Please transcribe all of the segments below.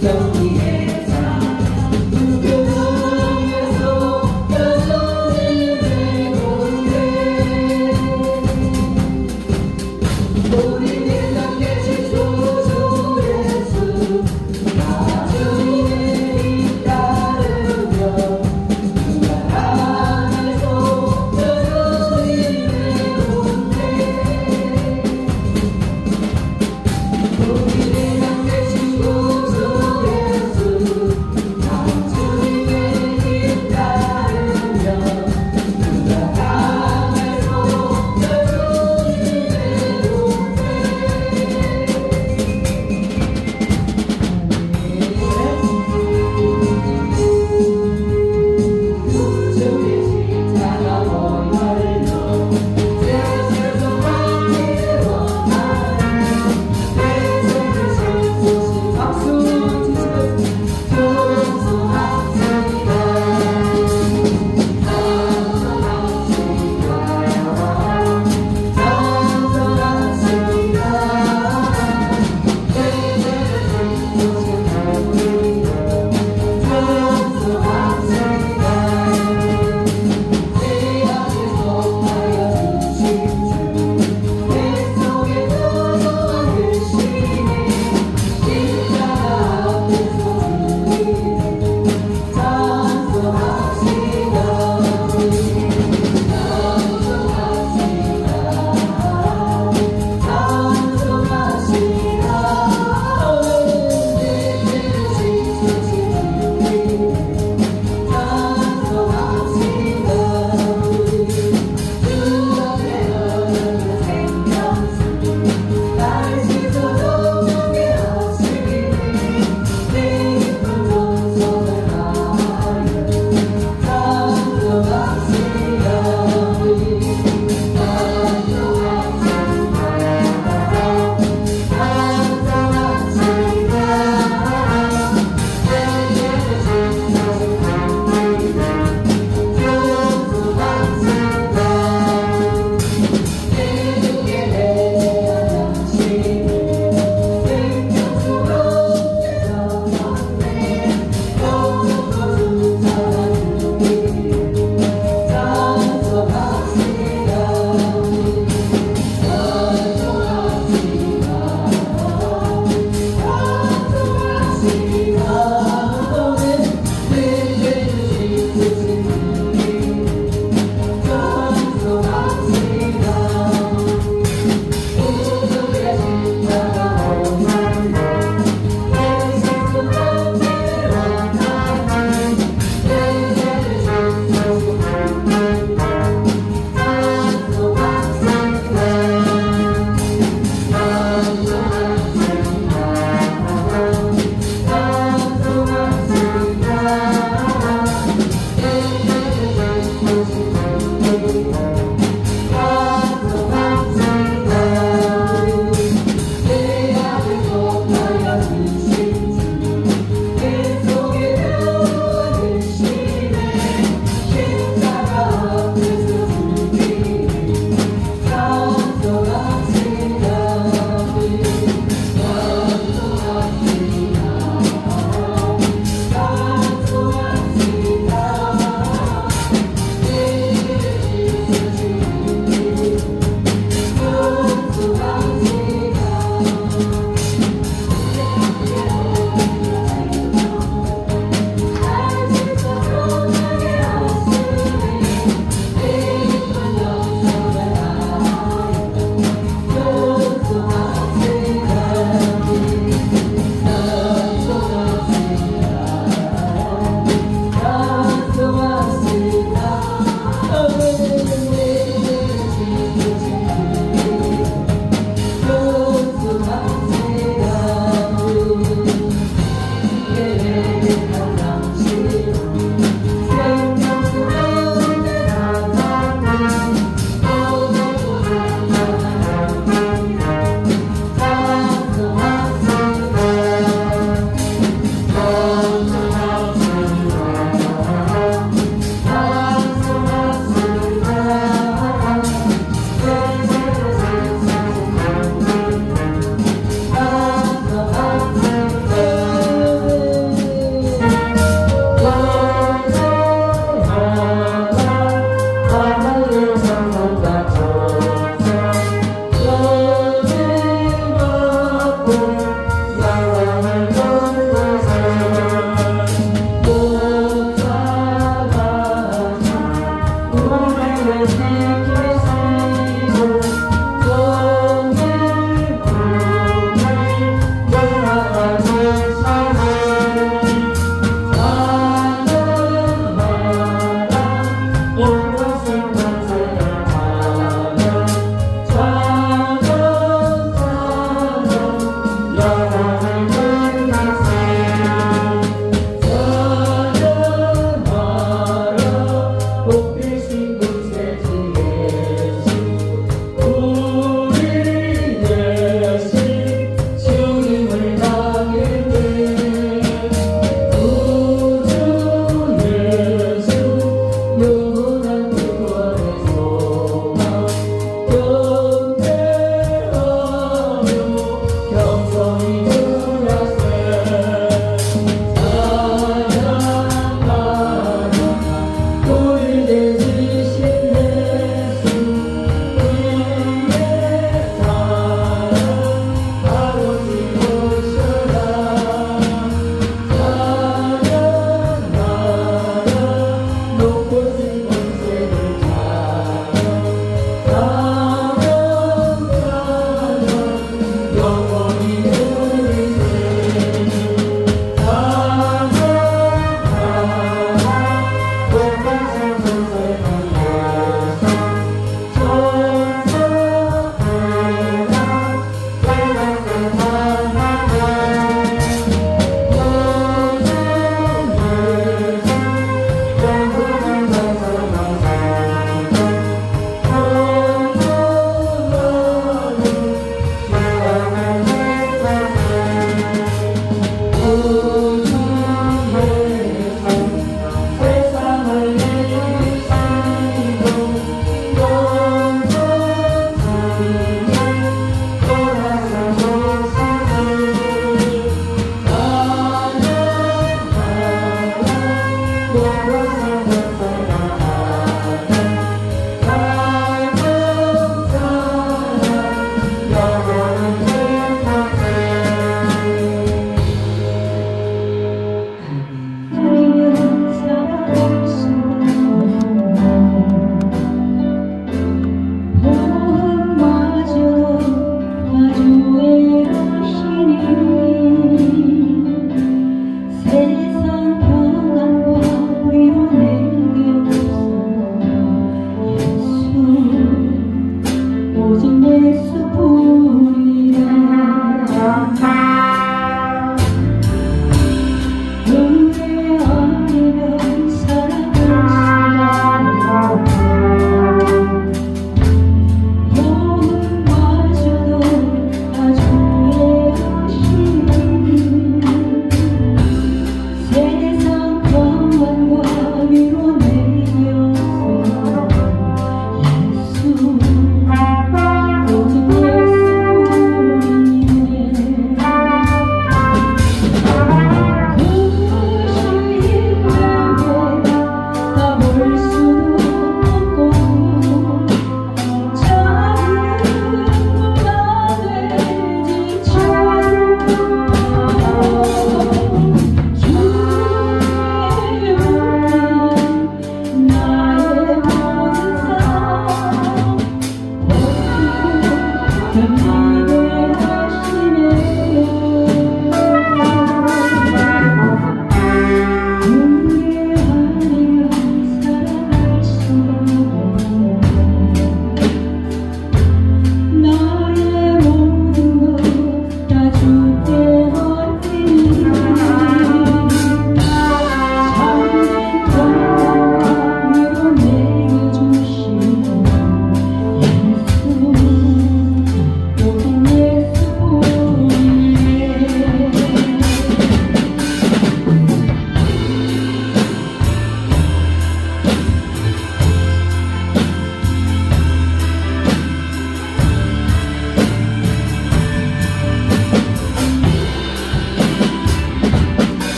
정의의 자 무교정에서 여전히 내놓네 우리는 함께 지켜줘 예수 나중에 잇따르며 그 안에서 여전히 내놓네 우리는 함께 지켜줘 예수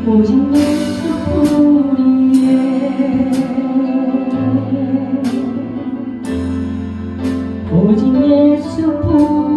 오직 예수뿐이네 오직 예수뿐이네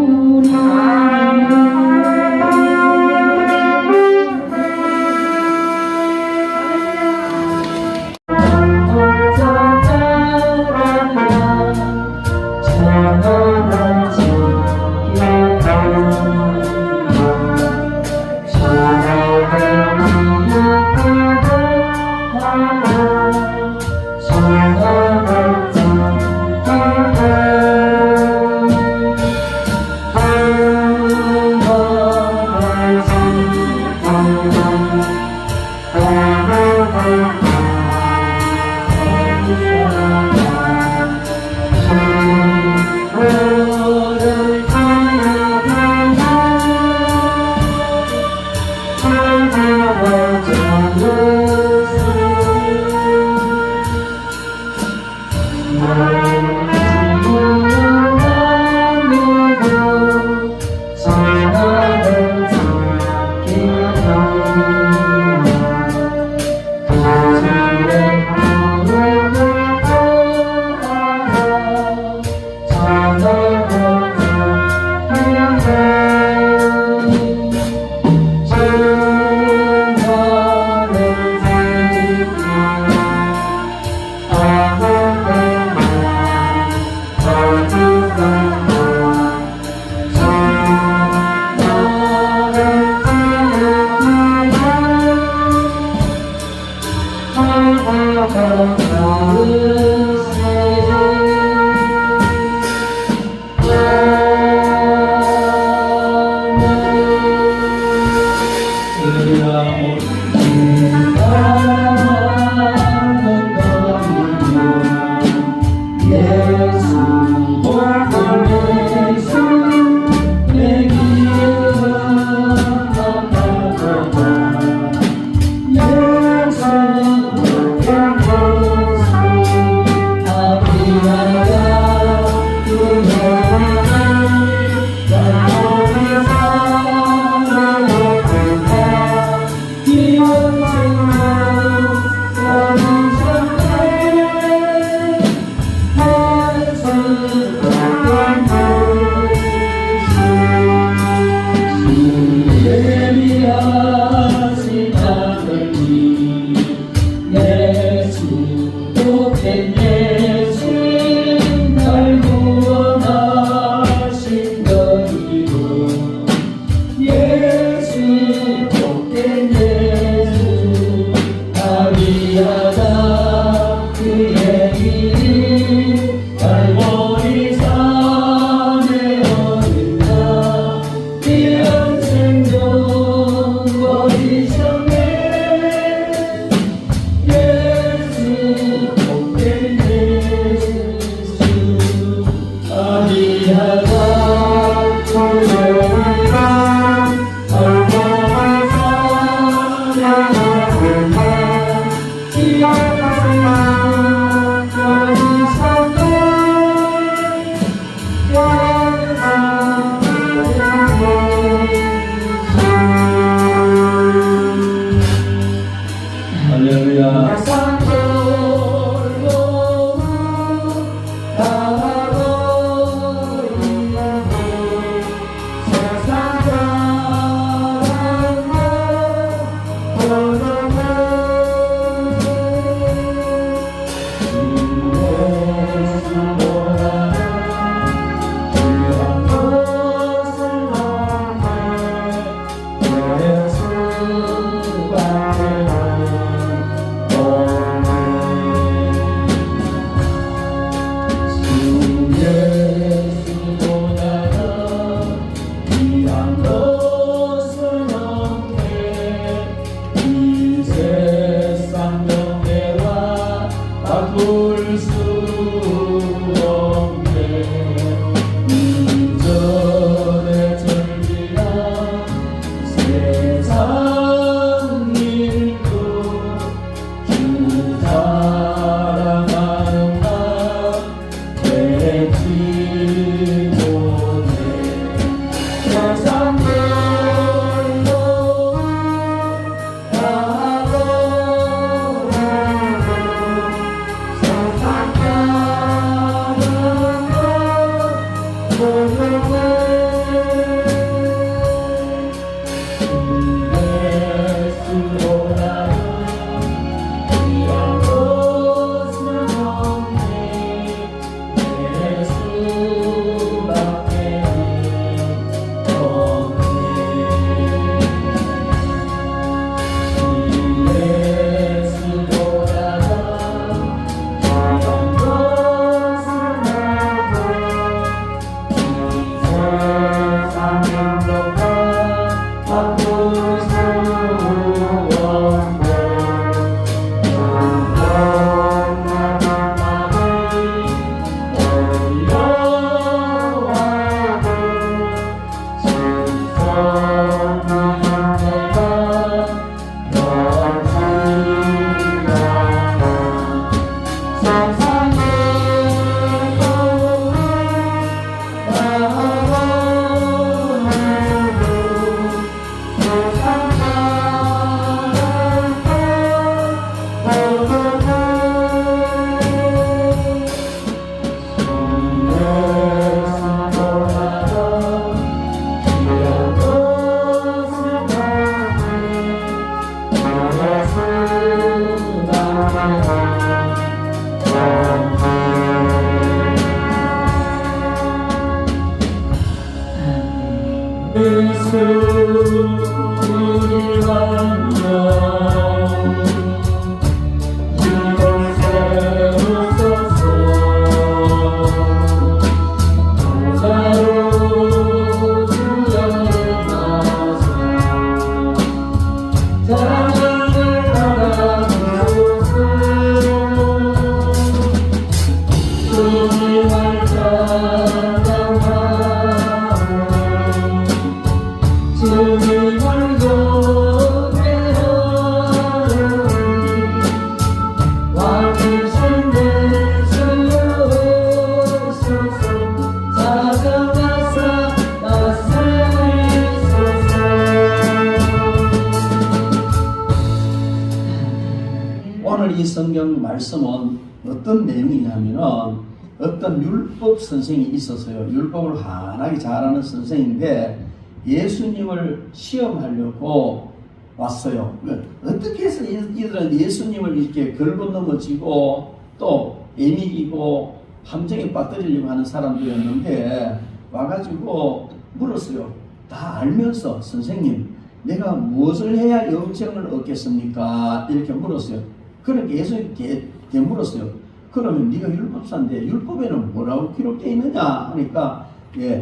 오늘 이 성경 말씀은 어떤 내용이냐면은 어떤 율법 선생이 있었어요. 율법을 환하게 잘하는 선생인데 예수님을 시험하려고 왔어요. 어떻게 해서 이들은 예수님을 이렇게 걸고 넘어지고 또 애미기고 함정에 빠뜨리려고 하는 사람들이었는데 와가지고 물었어요. 다 알면서 선생님 내가 무엇을 해야 영생을 얻겠습니까? 이렇게 물었어요. 그러니까 예수님께 물었어요. 그러면 네가 율법사인데 율법에는 뭐라고 기록되어 있느냐 하니까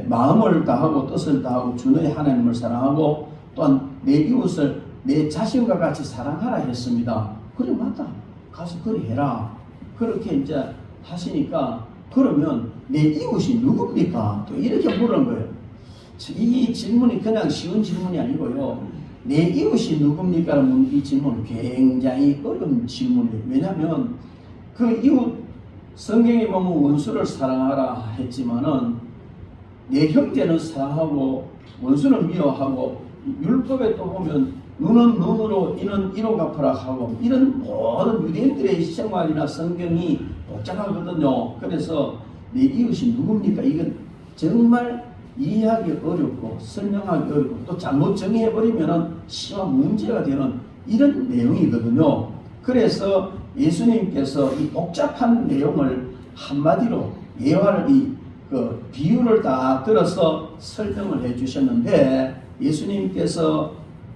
마음을 다하고 뜻을 다하고 주 너의 하나님을 사랑하고 또한 내 이웃을 내 자신과 같이 사랑하라 했습니다. 그래 맞다. 가서 그리 해라. 그렇게 이제 하시니까 그러면 내 이웃이 누굽니까? 또 이렇게 물은 거예요. 이 질문이 그냥 쉬운 질문이 아니고요. 내 이웃이 누굽니까? 라는 이 질문은 굉장히 어려운 질문이에요. 왜냐하면 그 이웃 성경에 보면 원수를 사랑하라 했지만은 내 형제는 사랑하고 원수는 미워하고 율법에 또 보면 눈은 눈으로 이는 이로 갚으라 하고 이런 모든 유대인들의 생활이나 성경이 복잡하거든요. 그래서 내 이웃이 누굽니까? 이건 정말 이해하기 어렵고 설명하기 어렵고 또 잘못 정의해버리면 심한 문제가 되는 이런 내용이거든요. 그래서 예수님께서 이 복잡한 내용을 한마디로 예화를 그 비유를 다 들어서 설명을 해 주셨는데 예수님께서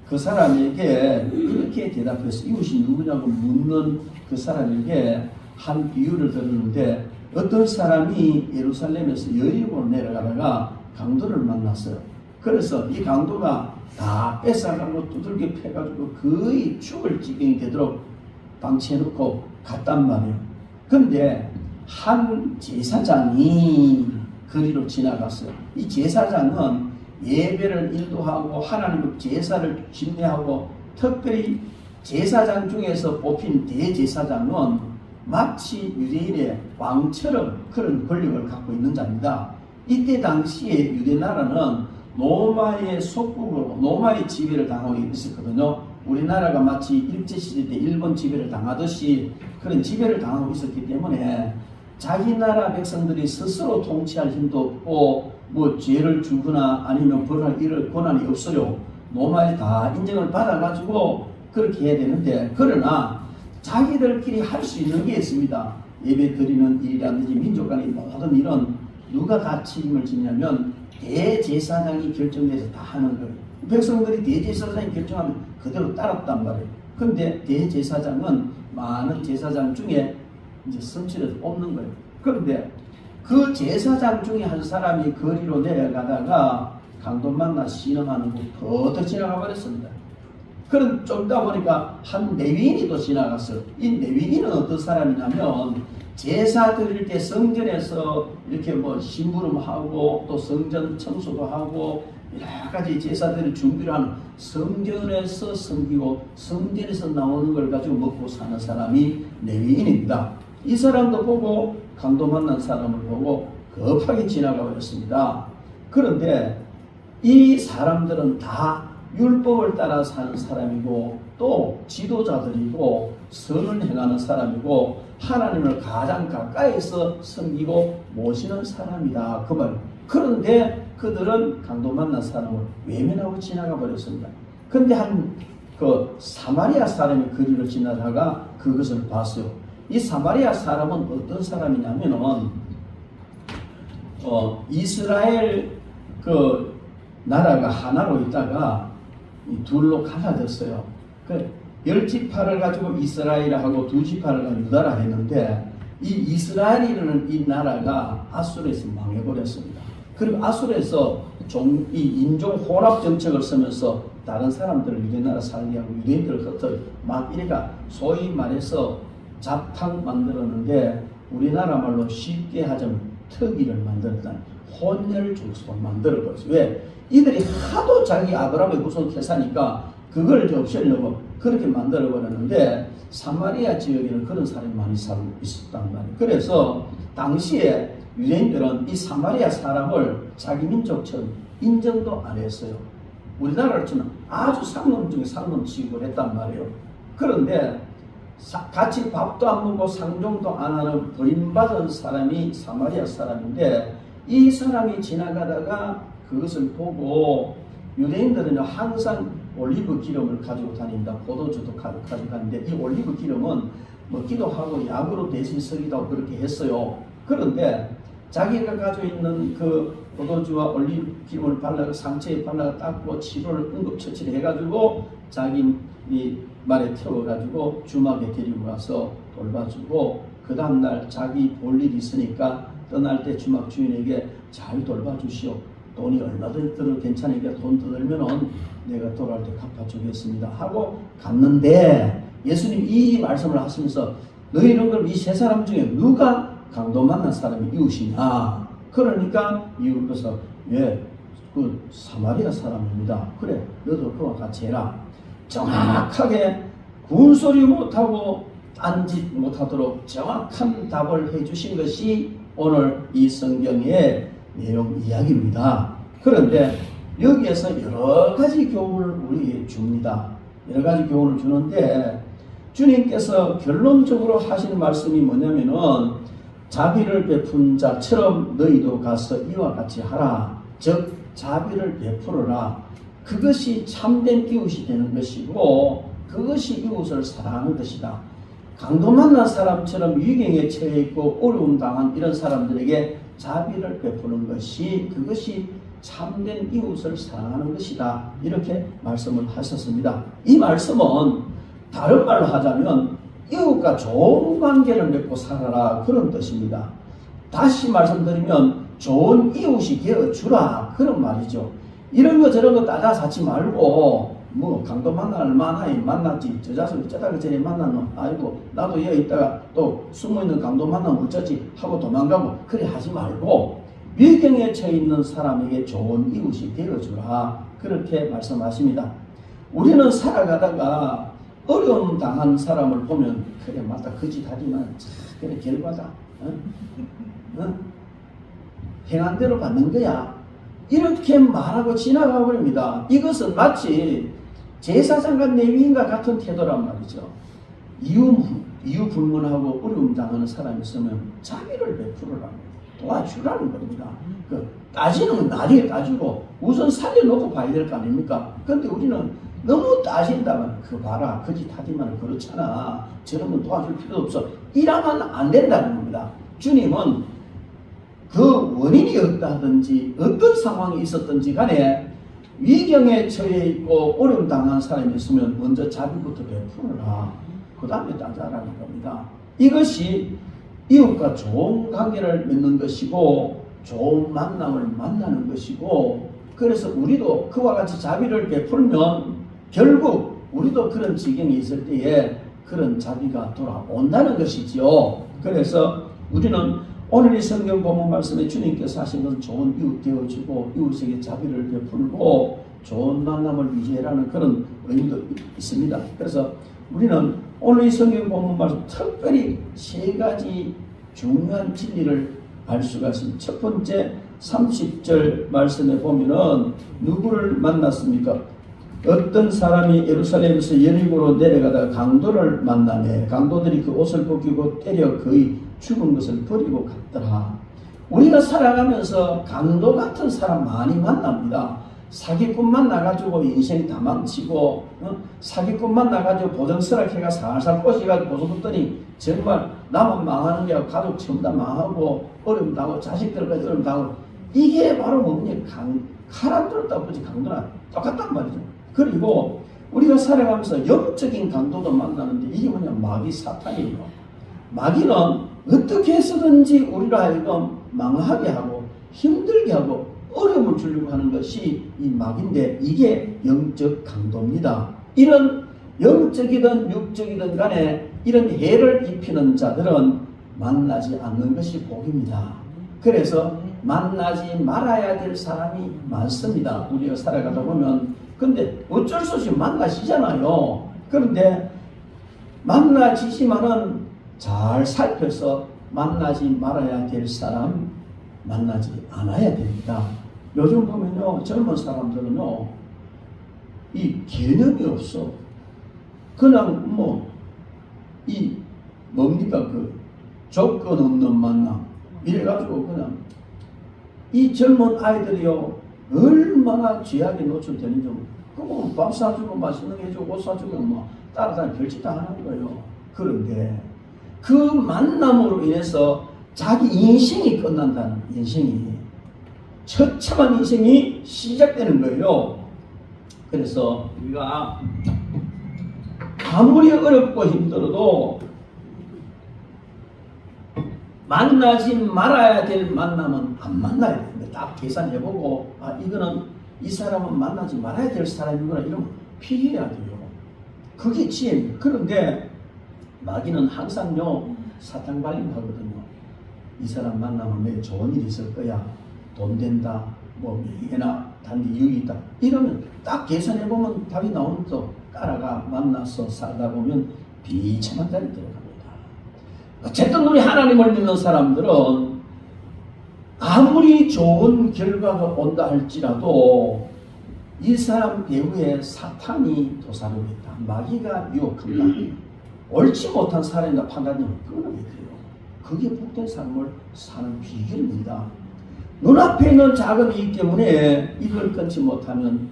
그 사람에게 이렇게 대답했어요. 이웃이 누구냐고 묻는 그 사람에게 한 비유를 들었는데 어떤 사람이 예루살렘에서 여리고로 내려가다가 강도를 만났어요. 그래서 이 강도가 다 뺏어가고 두들겨 패가지고 거의 죽을 지경이 되도록 방치해놓고 갔단 말이에요. 그런데 한 제사장이 거리로 지나갔어요. 이 제사장은 예배를 인도하고 하나님의 제사를 집례하고 특별히 제사장 중에서 뽑힌 대제사장은 마치 유대인의 왕처럼 그런 권력을 갖고 있는 자입니다. 이때 당시에 유대 나라는 로마의 속국으로 로마의 지배를 당하고 있었거든요. 우리나라가 마치 일제시대 때 일본 지배를 당하듯이 그런 지배를 당하고 있었기 때문에 자기 나라 백성들이 스스로 통치할 힘도 없고 뭐 죄를 주거나 아니면 벌할 이럴 권한이 없어요. 로마에 다 인정을 받아가지고 그렇게 해야 되는데 그러나 자기들끼리 할 수 있는 게 있습니다. 예배 드리는 일이라든지 민족 간의 모든 일은 누가 다 책임을 지냐면 대제사장이 결정돼서 다 하는 거예요. 백성들이 대제사장이 결정하면 그대로 따랐단 말이에요. 그런데 대제사장은 많은 제사장 중에 이제 선출해서 뽑는 거예요. 그런데 그 제사장 중에 한 사람이 거리로 내려가다가 강도 만나 신음하는 거 버터 지나가 버렸습니다. 그런 좀 있다 보니까 한 레위인이 또 지나갔어요. 이 레위인은 어떤 사람이냐면 제사 드릴 때 성전에서 이렇게 뭐 심부름하고 또 성전 청소도 하고 여러 가지 제사들을 준비를 하는 성전에서 섬기고 성전에서 나오는 걸 가지고 먹고 사는 사람이 레위인입니다. 이 사람도 보고 강도 만난 사람을 보고 급하게 지나가 버렸습니다. 그런데 이 사람들은 다 율법을 따라 사는 사람이고 또 지도자들이고 선을 행하는 사람이고 하나님을 가장 가까이서 섬기고 모시는 사람이다. 그 말. 그런데 그들은 강도 만난 사람을 외면하고 지나가 버렸습니다. 그런데 그 사마리아 사람이 거리를 지나다가 그것을 봤어요. 이 사마리아 사람은 어떤 사람이냐면은 이스라엘 그 나라가 하나로 있다가 이 둘로 갈라졌어요. 그 10지파를 가지고 이스라엘하고 2지파를 가지고 유다라 했는데 이 이스라엘이라는 이 나라가 아수르에서 망해버렸습니다. 그리고 아수르에서 이 인종 혼합 정책을 쓰면서 다른 사람들을 유대 나라 살게 하고 유대인들을 흩어 막 이래가 소위 말해서 잡탕 만들었는데 우리나라 말로 쉽게 하자면 특이를 만들었다. 혼혈족속을 만들어버렸어요. 왜? 이들이 하도 자기 아브라함의 후손 캐사니까 그걸 없애려고 그렇게 만들어버렸는데 사마리아 지역에는 그런 사람이 많이 살고 있었단 말이에요. 그래서 당시에 유대인들은 이 사마리아 사람을 자기 민족처럼 인정도 안 했어요. 우리나라처럼 아주 상놈 중에 상놈 취급을 했단 말이에요. 그런데 같이 밥도 안 먹고 상종도 안 하는 버림받은 사람이 사마리아 사람인데 이 사람이 지나가다가 그것을 보고 유대인들은 항상 올리브 기름을 가지고 다닙니다. 포도주도 가지고 다니는데 이 올리브 기름은 먹기도 하고 약으로 대신 쓰기도 하고 그렇게 했어요. 그런데 자기가 가지고 있는 그 포도주와 올리브 기름을 발라서 상처에 발라서 닦고 치료를 응급처치를 해가지고 자기 이 말에 태워가지고 주막에 데리고 가서 돌봐주고 그 다음날 자기 볼 일이 있으니까 떠날 때 주막 주인에게 잘 돌봐주시오. 돈이 얼마든 들어도 괜찮으니까 돈 더 들면은 내가 돌아올 때 갚아주겠습니다 하고 갔는데 예수님 이 말씀을 하시면서 너희 이런 걸 이 세 사람 중에 누가 강도 만난 사람이 이웃이냐. 그러니까 이웃에서 예, 그 사마리아 사람입니다. 그래 너도 그와 같이 해라. 정확하게 군소리 못하고 딴짓 못하도록 정확한 답을 해주신 것이 오늘 이 성경의 내용 이야기입니다. 그런데 여기에서 여러 가지 교훈을 우리에게 줍니다. 여러 가지 교훈을 주는데 주님께서 결론적으로 하시는 말씀이 뭐냐면은 자비를 베푼 자처럼 너희도 가서 이와 같이 하라. 즉 자비를 베풀어라. 그것이 참된 이웃이 되는 것이고 그것이 이웃을 사랑하는 것이다. 강도 만난 사람처럼 위경에 처해 있고 어려움 당한 이런 사람들에게 자비를 베푸는 것이 그것이 참된 이웃을 사랑하는 것이다. 이렇게 말씀을 하셨습니다. 이 말씀은 다른 말로 하자면 이웃과 좋은 관계를 맺고 살아라 그런 뜻입니다. 다시 말씀드리면 좋은 이웃이 되어주라 그런 말이죠. 이런 거 저런 거 따라사치 말고 뭐 강도 만났지 저 자식 어쩌다가 저래 만났노 아이고 나도 여기 있다가 또 숨어있는 강도 만나면 어쩌지 하고 도망가고 그래 하지 말고 위경에 처해 있는 사람에게 좋은 이웃이 되어주라 그렇게 말씀하십니다. 우리는 살아가다가 어려움 당한 사람을 보면 그래 맞다 그 짓 하지만 그래 결과다 행한 대로 받는 거야 이렇게 말하고 지나가 버립니다. 이것은 마치 제사장과 레위인과 같은 태도란 말이죠. 이유 불문하고 어려움 당하는 사람이 있으면 자비를 베풀어라 도와주라는 겁니다. 따지는 건 나중에 따지고 우선 살려놓고 봐야 될 거 아닙니까? 그런데 우리는 너무 따진다면 그 봐라 그 짓 하지만 그렇잖아 저런 건 도와줄 필요도 없어 이러면 안 된다는 겁니다. 주님은 그 원인이 없다든지 어떤 상황이 있었든지 간에 위경에 처해 있고 어려움 당한 사람이 있으면 먼저 자비부터 베풀어라. 그 다음에 따자라는 겁니다. 이것이 이웃과 좋은 관계를 맺는 것이고 좋은 만남을 만나는 것이고 그래서 우리도 그와 같이 자비를 베풀면 결국 우리도 그런 지경에 있을 때에 그런 자비가 돌아온다는 것이지요. 그래서 우리는 오늘 이 성경 본문 말씀에 주님께서 하신 것은 좋은 이웃 되어주고 이웃에게 자비를 베풀고 좋은 만남을 유지하라는 그런 의미도 있습니다. 그래서 우리는 오늘 이 성경 본문 말씀 특별히 세 가지 중요한 진리를 알 수가 있습니다. 첫 번째 30절 말씀에 보면은 누구를 만났습니까? 어떤 사람이 예루살렘에서 여리고로 내려가다가 강도를 만나매 강도들이 그 옷을 벗기고 때려 거의 죽은 것을 버리고 갔더라. 우리가 살아가면서 강도 같은 사람 많이 만납니다. 사기꾼 만나가지고 인생 다 망치고 사기꾼 만나가지고 보정스럽게가 살살 꼬시가지고 보석했더니 정말 나만 망하는 게 아니고 가족 전부 다 망하고 어려움 당하고 자식들까지 어려움 당하고 이게 바로 뭡니까? 칼 안 들었다고 보지 강도나 똑같단 말이죠. 그리고 우리가 살아가면서 영적인 강도도 만나는데 이게 뭐냐? 마귀 사탄이에요. 마귀는 어떻게 해서든지 우리를 하여금 망하게 하고 힘들게 하고 어려움을 주려고 하는 것이 이 마귀인데 이게 영적 강도입니다. 이런 영적이든 육적이든 간에 이런 해를 입히는 자들은 만나지 않는 것이 복입니다. 그래서 만나지 말아야 될 사람이 많습니다. 우리가 살아가다 보면. 근데 어쩔 수 없이 만나시잖아요. 그런데 만나지지만은 잘 살펴서 만나지 말아야 될 사람 만나지 않아야 됩니다. 요즘 보면요, 젊은 사람들은요, 이 개념이 없어. 그냥 뭡니까, 조건 없는 만남. 이래가지고 그냥 이 젊은 아이들이요, 얼마나 죄악에 노출되는지. 그거 밥 사주고 맛있는 거 해주고 옷 사주고 따라다니 별짓 다 하는 거예요. 그런데 그 만남으로 인해서 자기 인생이 끝난다는, 인생이 처참한 인생이 시작되는 거예요. 그래서 우리가 아무리 어렵고 힘들어도 만나지 말아야 될 만남은 안 만나야 됩니다. 딱 계산해보고 이거는 이 사람은 만나지 말아야 될 사람이구나 이러면 피해야 돼요. 그게 지혜입니다. 그런데 마귀는 항상요, 사탕 발림하거든요. 이 사람 만나면 내 좋은 일이 있을 거야. 돈 된다. 명예나 단기 이익이 있다. 이러면 딱 계산해보면 답이 나오는 또 깔아가 만나서 살다 보면 비참한 자리 들어갑니다. 어쨌든 우리 하나님을 믿는 사람들은 아무리 좋은 결과가 온다 할지라도 이 사람 배후에 사탄이 도사를 했다. 마귀가 유혹한다. 옳지 못한 사람이나 판단력을 끊어야 돼요. 그게 복된 삶을 사는 비결입니다. 눈앞에 있는 자금이기 때문에 이걸 끊지 못하면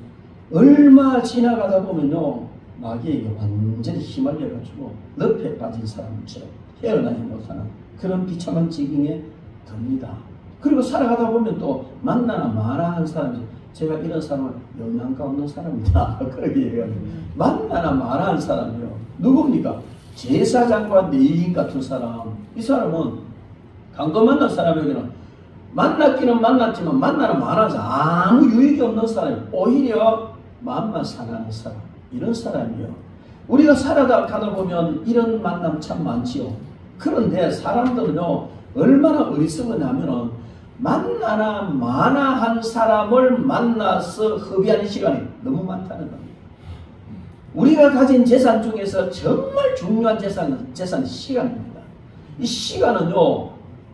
얼마 지나가다 보면요, 마귀에게 완전히 휘말려가지고 늪에 빠진 사람처럼 헤어나지 못하는 그런 비참한 지경에 듭니다. 그리고 살아가다 보면 또 만나나 마나 한 사람이, 제가 이런 사람을 영양가 없는 사람이다 그렇게 얘기합니다. 만나나 마나 한 사람이요. 누굽니까? 제사장과 레위인 같은 사람. 이 사람은 강도 만난 사람에게는 만났기는 만났지만 만나나 마나서 아무 유익이 없는 사람이, 오히려 마음만 상하는 사람, 이런 사람이요. 우리가 살아가다 보면 이런 만남 참 많지요. 그런데 사람들은요, 얼마나 어리석으냐면은 만나나 마나 한 사람을 만나서 허비하는 시간이 너무 많다는 겁니다. 우리가 가진 재산 중에서 정말 중요한 재산은 시간입니다. 이 시간은요,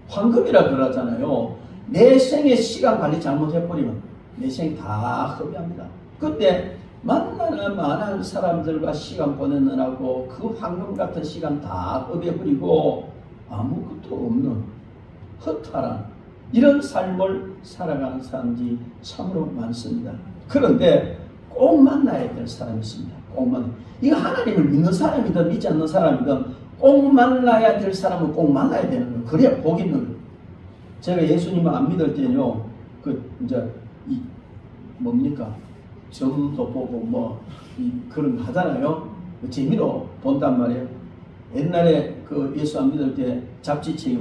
황금이라 그러잖아요. 내 생의 시간 관리 잘못해버리면 내 생 다 허비합니다. 그때 만나나 마나 사람들과 시간 보내느라고 그 황금 같은 시간 다 허비해버리고 아무것도 없는 허탈한 이런 삶을 살아가는 사람들이 참으로 많습니다. 그런데 꼭 만나야 될 사람이 있습니다. 꼭 이거 하나님을 믿는 사람이든 믿지 않는 사람이든 꼭 만나야 될 사람은 꼭 만나야 되는 거예요. 그래야 복 있는 거예요. 제가 예수님을 안 믿을 때는요, 점도 보고 그런 거 하잖아요. 재미로 본단 말이에요. 옛날에 예수 안 믿을 때 잡지책이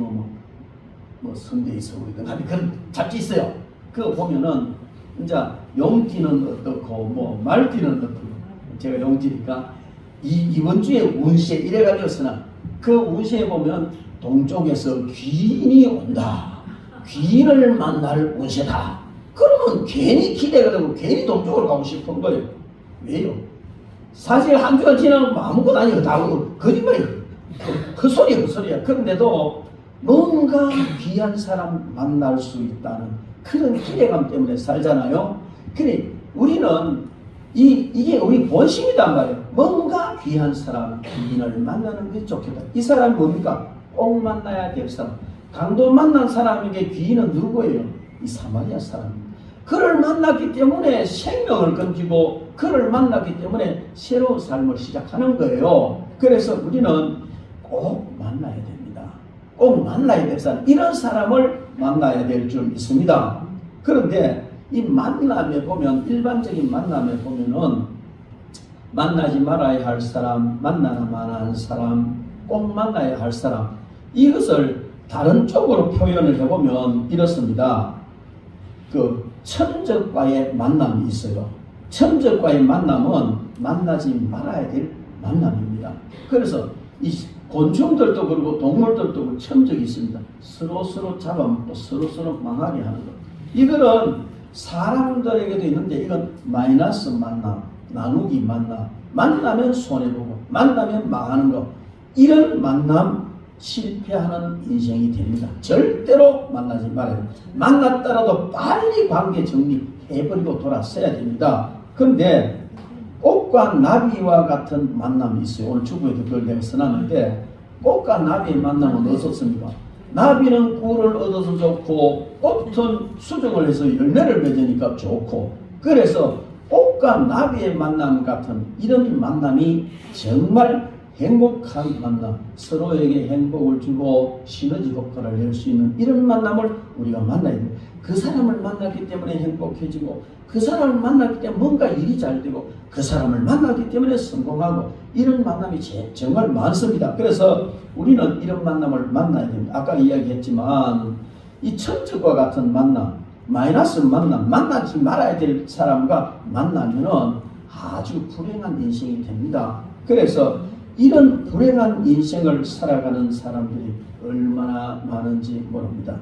선대의 서울이든 하여튼 그런 잡지 있어요. 그거 보면은 이제 용띠는 어떻고 말띠는 어떻고, 제가 용띠니까 이번 주에 운세 이래가지고 쓰나 그 운세에 보면 동쪽에서 귀인이 온다. 귀인을 만날 운세다. 그러면 괜히 기대가 되고 괜히 동쪽으로 가고 싶은 거예요. 왜요? 사실 한 주가 지나면 아무것도 아니고 다 거짓말이에요. 헛소리야. 그런데도 뭔가 귀한 사람 만날 수 있다는 그런 기대감 때문에 살잖아요. 그래 우리는 이게 우리 본심이단 말이에요. 뭔가 귀한 사람, 귀인을 만나는 게 좋겠다. 이 사람이 뭡니까? 꼭 만나야 될 사람. 강도 만난 사람에게 귀인은 누구예요? 이 사마리아 사람입니다. 그를 만났기 때문에 생명을 건지고 그를 만났기 때문에 새로운 삶을 시작하는 거예요. 그래서 우리는 꼭 만나야 됩니다. 꼭 만나야 될 사람, 이런 사람을 만나야 될 줄 믿습니다. 그런데 이 만남에 보면, 일반적인 만남에 보면은 만나지 말아야 할 사람, 만나나 마나한 사람, 꼭 만나야 할 사람, 이것을 다른 쪽으로 표현을 해보면 이렇습니다. 그 천적과의 만남이 있어요. 천적과의 만남은 만나지 말아야 될 만남입니다. 그래서 이 곤충들도 그렇고 동물들도 그 천적이 있습니다. 서로 잡아먹고 서로 망하게 하는 것. 이거는 사람들에게도 있는데 이건 마이너스 만남, 나누기 만남, 만나면 손해보고 만나면 망하는 것. 이런 만남 실패하는 인생이 됩니다. 절대로 만나지 말아요. 만났더라도 빨리 관계 정리해버리고 돌아서야 됩니다. 그런데 꽃과 나비와 같은 만남이 있어요. 오늘 주부에도 그걸 내가 써놨는데 꽃과 나비의 만남은 어떻습니까? 나비는 꿀을 얻어서 좋고 꽃은 수정을 해서 열매를 맺으니까 좋고, 그래서 꽃과 나비의 만남 같은 이런 만남이 정말 행복한 만남, 서로에게 행복을 주고 시너지 효과를 낼 수 있는 이런 만남을 우리가 만나야 됩니다. 그 사람을 만났기 때문에 행복해지고, 그 사람을 만났기 때문에 뭔가 일이 잘 되고, 그 사람을 만났기 때문에 성공하고, 이런 만남이 정말 많습니다. 그래서 우리는 이런 만남을 만나야 됩니다. 아까 이야기했지만 이 천적과 같은 만남, 마이너스 만남, 만나지 말아야 될 사람과 만나면은 아주 불행한 인생이 됩니다. 그래서 이런 불행한 인생을 살아가는 사람들이 얼마나 많은지 모릅니다.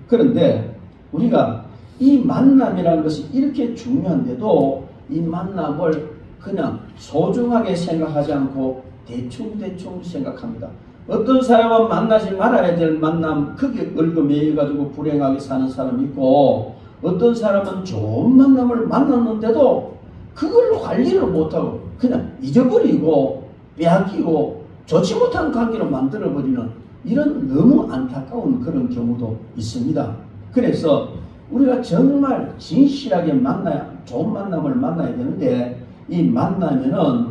그런데 우리가 이 만남이라는 것이 이렇게 중요한데도 이 만남을 그냥 소중하게 생각하지 않고 대충 생각합니다. 어떤 사람은 만나지 말아야 될 만남 크게 얽어매여가지고 불행하게 사는 사람이 있고, 어떤 사람은 좋은 만남을 만났는데도 그걸로 관리를 못하고 그냥 잊어버리고 빼앗기고 좋지 못한 관계로 만들어버리는 이런 너무 안타까운 그런 경우도 있습니다. 그래서 우리가 정말 진실하게 좋은 만남을 만나야 되는데, 이 만나면은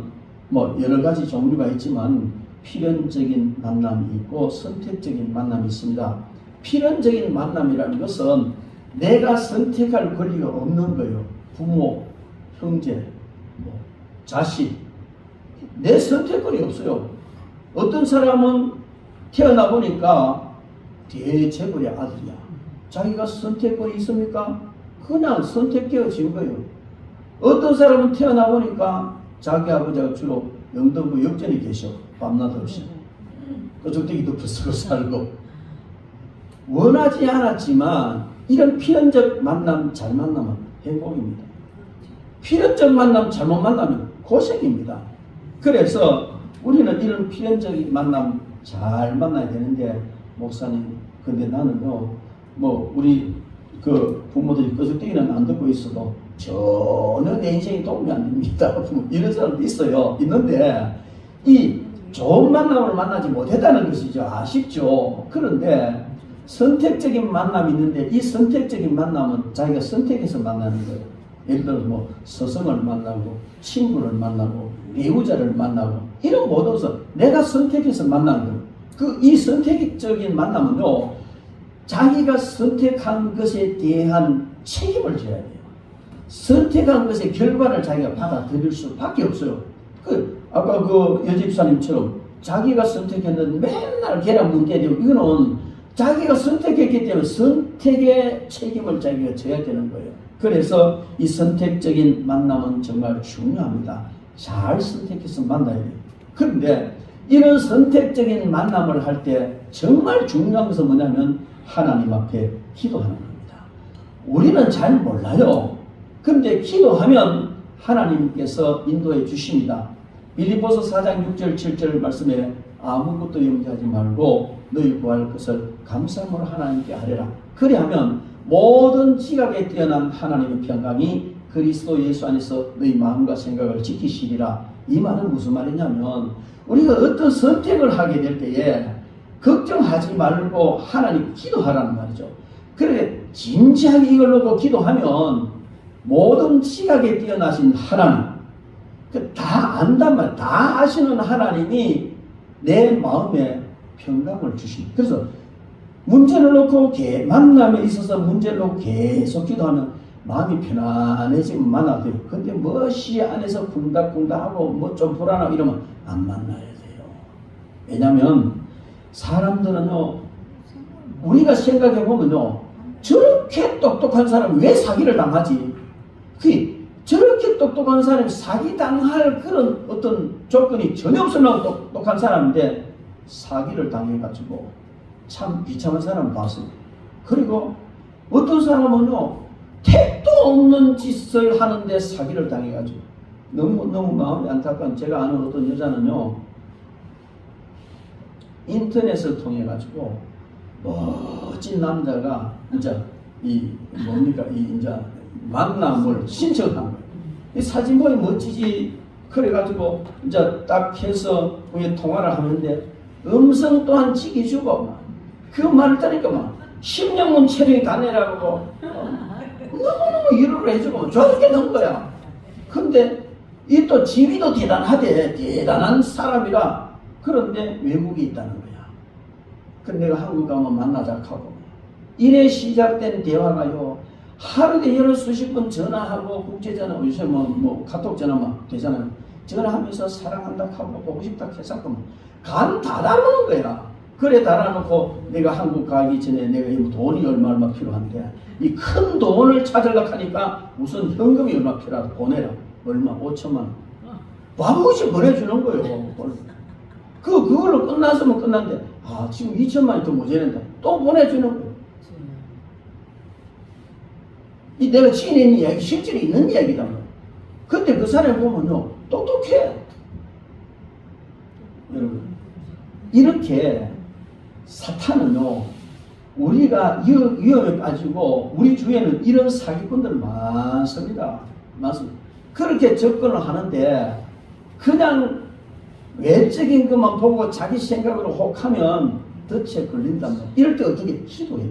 뭐 여러 가지 종류가 있지만 필연적인 만남이 있고 선택적인 만남이 있습니다. 필연적인 만남이라는 것은 내가 선택할 권리가 없는 거예요. 부모, 형제, 자식, 내 선택권이 없어요. 어떤 사람은 태어나 보니까 대재벌의 아들이야. 자기가 선택권이 있습니까? 그냥 선택되어진 거예요. 어떤 사람은 태어나 보니까 자기 아버지가 주로 영등포 역전에 계셔. 밤낮 없이. 그저대기도 쓰고 살고. 원하지 않았지만 이런 필연적 만남 잘 만나면 행복입니다. 필연적 만남 잘못 만나면 고생입니다. 그래서 우리는 이런 필연적인 만남 잘 만나야 되는데, 목사님, 근데 나는요, 우리 그 부모들이 끄적대기는 안 듣고 있어도 전혀 내 인생에 도움이 안 됩니다. 이런 사람도 있어요. 있는데, 이 좋은 만남을 만나지 못했다는 것이죠. 아쉽죠. 그런데 선택적인 만남이 있는데, 이 선택적인 만남은 자기가 선택해서 만나는 거예요. 예를 들어서 스승을 만나고, 친구를 만나고, 배우자를 만나고, 이런 모든 것은 내가 선택해서 만나는 거예요. 이 선택적인 만남은요, 자기가 선택한 것에 대한 책임을 져야 돼요. 선택한 것의 결과를 자기가 받아들일 수밖에 없어요. 아까 그 여집사님처럼 자기가 선택했는데 맨날 걔랑 문제되고, 이거는 자기가 선택했기 때문에 선택의 책임을 자기가 져야 되는 거예요. 그래서 이 선택적인 만남은 정말 중요합니다. 잘 선택해서 만나야 돼요. 그런데 이런 선택적인 만남을 할 때 정말 중요한 것은 뭐냐면 하나님 앞에 기도하는 겁니다. 우리는 잘 몰라요. 그런데 기도하면 하나님께서 인도해 주십니다. 빌립보서 4장 6절 7절 말씀에 아무것도 염려하지 말고 너희 구할 것을 감사함으로 하나님께 하리라. 그리하면 모든 지각에 뛰어난 하나님의 평강이 그리스도 예수 안에서 너희 마음과 생각을 지키시리라. 이 말은 무슨 말이냐면, 우리가 어떤 선택을 하게 될 때에 걱정하지 말고 하나님 기도하라는 말이죠. 그래 진지하게 이걸 놓고 기도하면 모든 지각에 뛰어나신 하나님, 다 안단 말이에요. 다 아시는 하나님이 내 마음에 평강을 주십니다. 그래서 문제를 놓고 만남에 있어서 문제를 놓고 계속 기도하면 마음이 편안해지면 만나도 돼요. 근데 멋이 안에서 쿵닥쿵닥하고 뭐 좀 불안하고 이러면 안 만나야 돼요. 왜냐면 사람들은요, 우리가 생각해 보면요, 저렇게 똑똑한 사람이 왜 사기를 당하지? 저렇게 똑똑한 사람이 사기당할 그런 어떤 조건이 전혀 없을 만큼 똑똑한 사람인데 사기를 당해가지고 참 비참한 사람을 봤어요. 그리고 어떤 사람은요, 택도 없는 짓을 하는데 사기를 당해가지고 너무 마음이 안타까운, 제가 아는 어떤 여자는요, 인터넷을 통해가지고 멋진 남자가 이제 이제 만남을 신청한 거예요. 이 사진 보니 멋지지. 그래가지고 이제 딱 해서 우리 통화를 하는데 음성 또한 지켜주고 그 말을 따니까 막 10년문 체력이 다 내라고 너무너무 위로를 해주고 좋아 죽겠는 거야. 근데 이 또 지위도 대단하대. 대단한 사람이라. 그런데 외국에 있다는 거야. 근데 내가 한국 가면 만나자 하고 이래 시작된 대화가요, 하루에 여러 수십 번 전화하고 국제전화, 요새 뭐 카톡 전화만 되잖아요. 전화하면서 사랑한다 하고 보고 싶다 해서 간 다 달아놓은 거야. 그래 달아놓고 내가 한국 가기 전에 내가 돈이 얼마 필요한데 이 큰 돈을 찾으려고 하니까 우선 현금이 얼마 필요하다 보내라. 얼마? 5천만 원. 바보같이 보내주는 거예요. 그걸로 끝났으면 끝났는데 지금 2천만 원이 더 모자란다. 또 보내주는 거예요. 이 내가 지닌 이야기 실제로 있는 이야기다. 근데 그 사람 보면요, 똑똑해. 여러분, 이렇게 사탄은요, 우리가 위험에 빠지고 우리 주위에는 이런 사기꾼들 많습니다. 그렇게 접근을 하는데 그냥 외적인 것만 보고 자기 생각으로 혹하면 덫에 걸린단 말이야. 이럴 때 어떻게 기도해?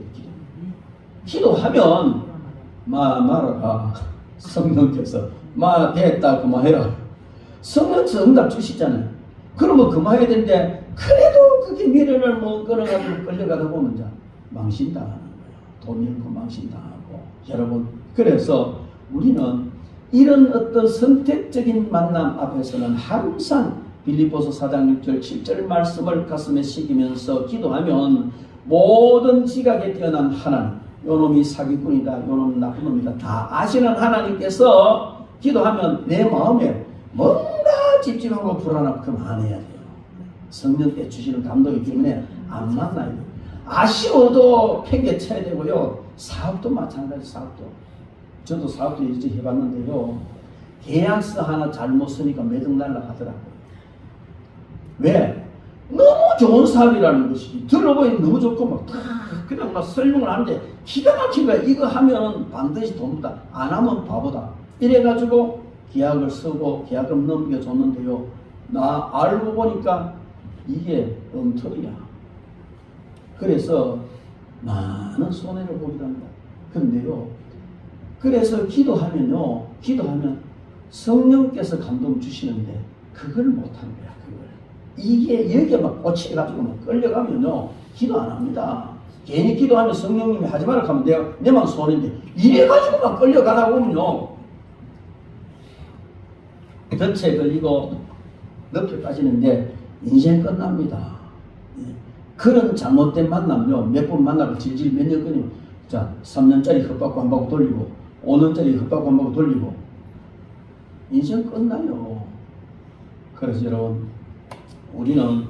기도하면 말아라. 성령께서 됐다 그만해라. 성령께서 응답 주시잖아요. 그러면 그만해야 되는데 그래도 그게 미련을 못 끊어가지고 끌려가다 보면 이제 망신당하는 거예요. 돈 잃고 망신당하고. 여러분, 그래서 우리는 이런 어떤 선택적인 만남 앞에서는 항상 빌립보서 4장 6절 7절 말씀을 가슴에 새기면서 기도하면 모든 지각에 뛰어난 하나님, 요놈이 사기꾼이다, 요놈은 나쁜 놈이다 다 아시는 하나님께서 기도하면 내 마음에 뭔가 찝찝하고 불안하고 그만해야 돼요. 성령께 주시는 감동이 때문에 안 만나야 돼요. 아쉬워도 팽개쳐야 되고요. 사업도 마찬가지. 사업도 저도 사업도 이제 해봤는데요, 계약서 하나 잘못 쓰니까 매듭 날라가더라고요. 왜? 너무 좋은 사업이라는 것이 들어보니 너무 좋고 막 그냥 막 설명을 하는데 기가 막힌 거야. 이거 하면 반드시 돈다, 안 하면 바보다. 이래가지고 계약을 쓰고 계약금 넘겨줬는데요, 나 알고 보니까 이게 엉터리야. 그래서 많은 손해를 보기도 합니다. 근데요, 그래서 기도하면 성령께서 감동 주시는데 그걸 못한 거야. 이게 여기에 막 꽂혀가지고 막 끌려가면요, 기도 안 합니다. 괜히 기도하면 성령님이 하지 말라 하면 내만 손해인데 이래가지고 막 끌려가다 보면요, 덫에 걸리고 늪에 빠지는데 인생 끝납니다. 그런 잘못된 만남요, 몇 번 만나고 질질 몇 년 끊이면, 자, 3년짜리 헛받고 한 바퀴 돌리고 5년짜리 헛받고 한 바퀴 돌리고 인생 끝나요. 그래서 여러분, 우리는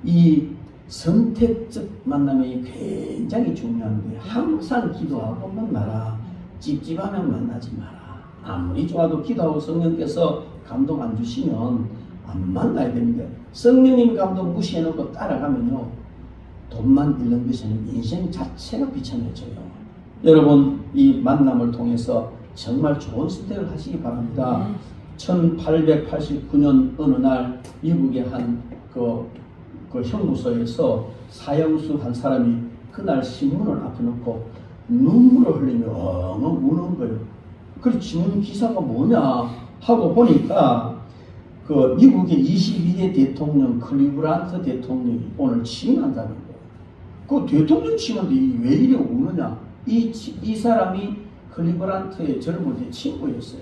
이 선택적 만남이 굉장히 중요한데 항상 기도하고 만나라. 찝찝하면 만나지 마라. 아무리 좋아도 기도하고 성령께서 감동 안 주시면 안 만나야 되는데, 성령님 감동 무시해놓고 따라가면요, 돈만 잃는 것에는 인생 자체가 비참해져요. 여러분, 이 만남을 통해서 정말 좋은 선택을 하시기 바랍니다. 1889년 어느 날 미국의 한 그 형무소에서 사형수 한 사람이 그날 신문을 앞에 놓고 눈물을 흘리며 엉엉 우는 거예요. 그래서 신문 기사가 뭐냐 하고 보니까 그 미국의 22대 대통령 클리브란트 대통령이 오늘 취임한다는 거예요. 그 대통령 취임한데 왜 이래 우느냐? 이 사람이 클리브란트의 젊을 때 친구였어요.